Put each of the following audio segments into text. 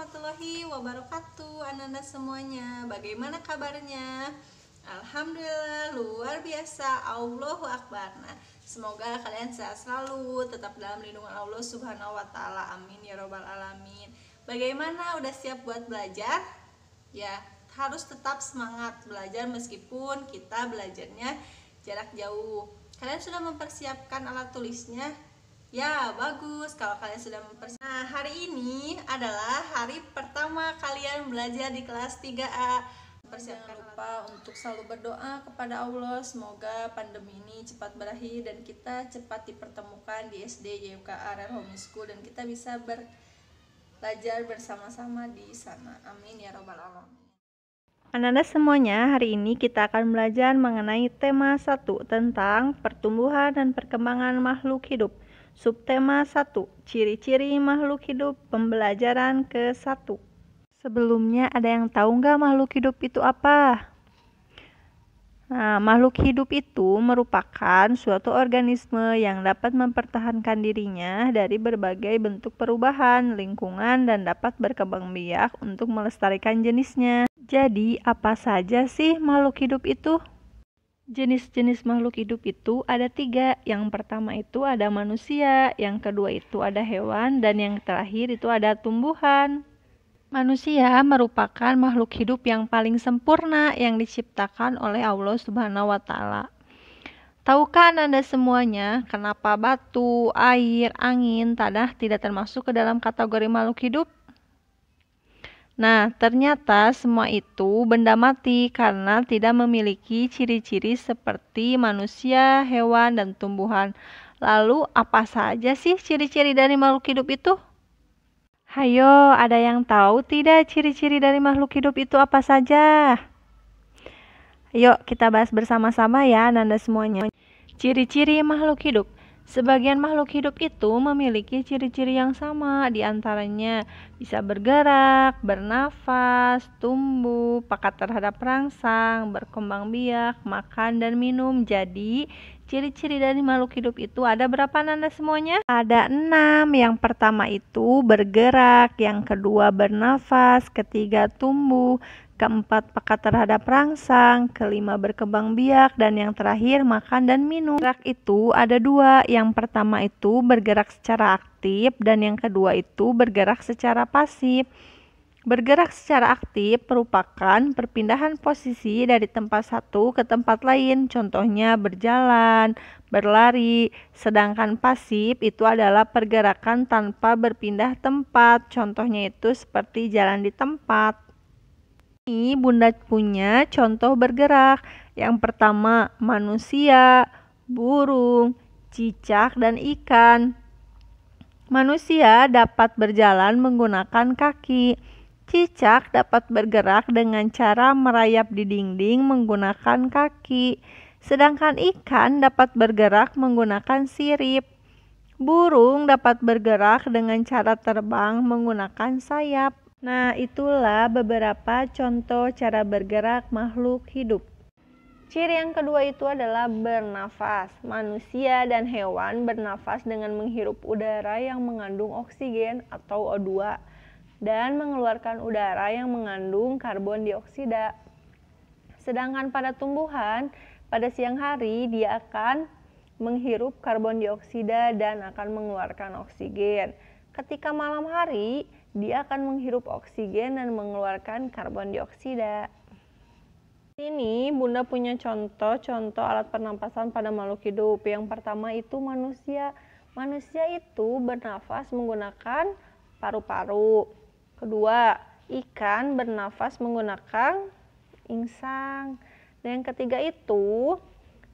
warahmatullahi wabarakatuh. Anak-anak semuanya, bagaimana kabarnya? Alhamdulillah luar biasa. Allahu Akbar. Nah, semoga kalian sehat selalu, tetap dalam lindungan Allah Subhanahu wa taala. Amin ya robbal alamin. Bagaimana, udah siap buat belajar? Ya, harus tetap semangat belajar meskipun kita belajarnya jarak jauh. Kalian sudah mempersiapkan alat tulisnya? Ya, bagus kalau kalian sudah mempersiapkan. Nah, hari ini adalah hari pertama kalian belajar di kelas 3A. Jangan lupa untuk selalu berdoa kepada Allah, semoga pandemi ini cepat berakhir dan kita cepat dipertemukan di SD YUK Area Homeschool dan kita bisa belajar bersama-sama di sana. Amin ya robbal alamin. Anak-anak semuanya, hari ini kita akan belajar mengenai tema 1 tentang pertumbuhan dan perkembangan makhluk hidup. Subtema 1, ciri-ciri makhluk hidup, pembelajaran ke-1. Sebelumnya, ada yang tahu nggak makhluk hidup itu apa? Nah, makhluk hidup itu merupakan suatu organisme yang dapat mempertahankan dirinya dari berbagai bentuk perubahan lingkungan dan dapat berkembang biak untuk melestarikan jenisnya. Jadi, apa saja sih makhluk hidup itu? Jenis-jenis makhluk hidup itu ada 3. Yang pertama itu ada manusia, yang kedua itu ada hewan, dan yang terakhir itu ada tumbuhan. Manusia merupakan makhluk hidup yang paling sempurna yang diciptakan oleh Allah Subhanahu wa taala. Tahukah Anda semuanya kenapa batu, air, angin, tanah tidak termasuk ke dalam kategori makhluk hidup? Nah, ternyata semua itu benda mati karena tidak memiliki ciri-ciri seperti manusia, hewan, dan tumbuhan. Lalu, apa saja sih ciri-ciri dari makhluk hidup itu? Hayo, ada yang tahu tidak ciri-ciri dari makhluk hidup itu apa saja? Yuk, kita bahas bersama-sama ya, Nanda semuanya. Ciri-ciri makhluk hidup. Sebagian makhluk hidup itu memiliki ciri-ciri yang sama, diantaranya bisa bergerak, bernafas, tumbuh, peka terhadap rangsang, berkembang biak, makan dan minum. Jadi, ciri-ciri dari makhluk hidup itu ada berapa Nanda semuanya? Ada 6. Yang pertama itu bergerak, yang kedua bernafas, ketiga tumbuh, keempat peka terhadap rangsang, kelima berkembang biak, dan yang terakhir makan dan minum. Gerak itu ada 2, yang pertama itu bergerak secara aktif dan yang kedua itu bergerak secara pasif. Bergerak secara aktif merupakan perpindahan posisi dari tempat satu ke tempat lain, contohnya berjalan, berlari, sedangkan pasif itu adalah pergerakan tanpa berpindah tempat, contohnya itu seperti jalan di tempat. Ini Bunda punya contoh bergerak. Yang pertama manusia, burung, cicak, dan ikan. Manusia dapat berjalan menggunakan kaki. Cicak dapat bergerak dengan cara merayap di dinding menggunakan kaki. Sedangkan ikan dapat bergerak menggunakan sirip. Burung dapat bergerak dengan cara terbang menggunakan sayap. Nah, itulah beberapa contoh cara bergerak makhluk hidup. Ciri yang kedua itu adalah bernafas. Manusia dan hewan bernafas dengan menghirup udara yang mengandung oksigen atau O2 dan mengeluarkan udara yang mengandung karbon dioksida. Sedangkan pada tumbuhan, pada siang hari dia akan menghirup karbon dioksida dan akan mengeluarkan oksigen. Ketika malam hari, dia akan menghirup oksigen dan mengeluarkan karbon dioksida. Ini Bunda punya contoh alat pernapasan pada makhluk hidup. Yang pertama itu manusia. Manusia itu bernafas menggunakan paru-paru. Kedua, ikan bernafas menggunakan insang. Dan yang ketiga itu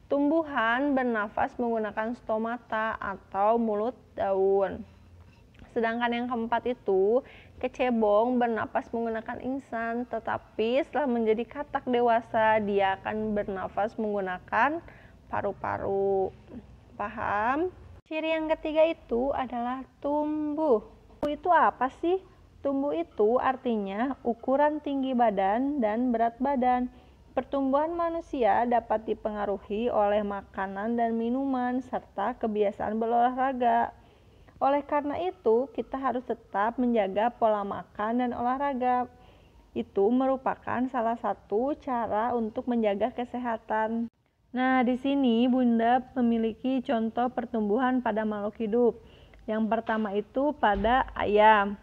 tumbuhan bernafas menggunakan stomata atau mulut daun. Sedangkan yang keempat itu kecebong bernapas menggunakan insang, tetapi setelah menjadi katak dewasa dia akan bernafas menggunakan paru-paru. Paham? Ciri yang ketiga itu adalah tumbuh. Tumbuh itu apa sih? Tumbuh itu artinya ukuran tinggi badan dan berat badan. Pertumbuhan manusia dapat dipengaruhi oleh makanan dan minuman serta kebiasaan berolahraga. Oleh karena itu, kita harus tetap menjaga pola makan dan olahraga. Itu merupakan salah satu cara untuk menjaga kesehatan. Nah, di sini Bunda memiliki contoh pertumbuhan pada makhluk hidup. Yang pertama itu pada ayam.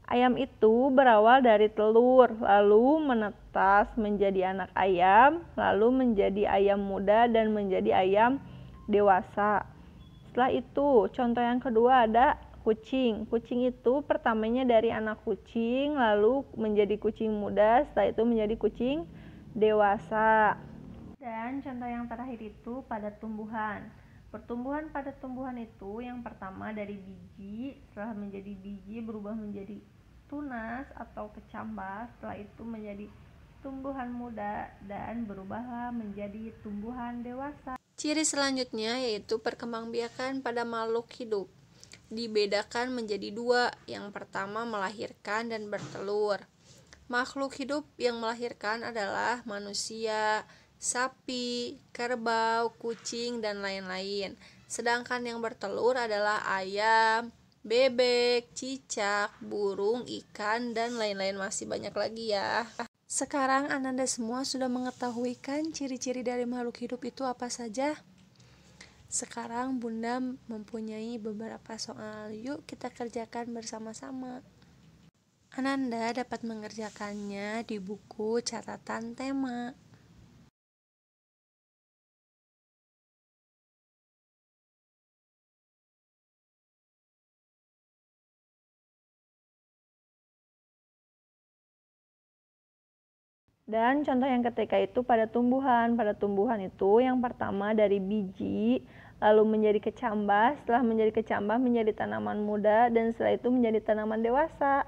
Ayam itu berawal dari telur, lalu menetas menjadi anak ayam, lalu menjadi ayam muda dan menjadi ayam dewasa. Setelah itu, contoh yang kedua ada kucing. Kucing itu pertamanya dari anak kucing, lalu menjadi kucing muda, setelah itu menjadi kucing dewasa. Dan contoh yang terakhir itu pada tumbuhan. Pertumbuhan pada tumbuhan itu yang pertama dari biji, setelah menjadi biji berubah menjadi tunas atau kecambah, setelah itu menjadi tumbuhan muda dan berubahlah menjadi tumbuhan dewasa. Ciri selanjutnya yaitu perkembangbiakan pada makhluk hidup. Dibedakan menjadi dua, yang pertama melahirkan dan bertelur. Makhluk hidup yang melahirkan adalah manusia, sapi, kerbau, kucing, dan lain-lain. Sedangkan yang bertelur adalah ayam, bebek, cicak, burung, ikan, dan lain-lain, masih banyak lagi ya. Sekarang Ananda semua sudah mengetahui kan ciri-ciri dari makhluk hidup itu apa saja? Sekarang Bunda mempunyai beberapa soal, yuk kita kerjakan bersama-sama. Ananda dapat mengerjakannya di buku catatan tema. Dan contoh yang ketiga itu pada tumbuhan. Pada tumbuhan itu yang pertama dari biji, lalu menjadi kecambah, setelah menjadi kecambah menjadi tanaman muda, dan setelah itu menjadi tanaman dewasa.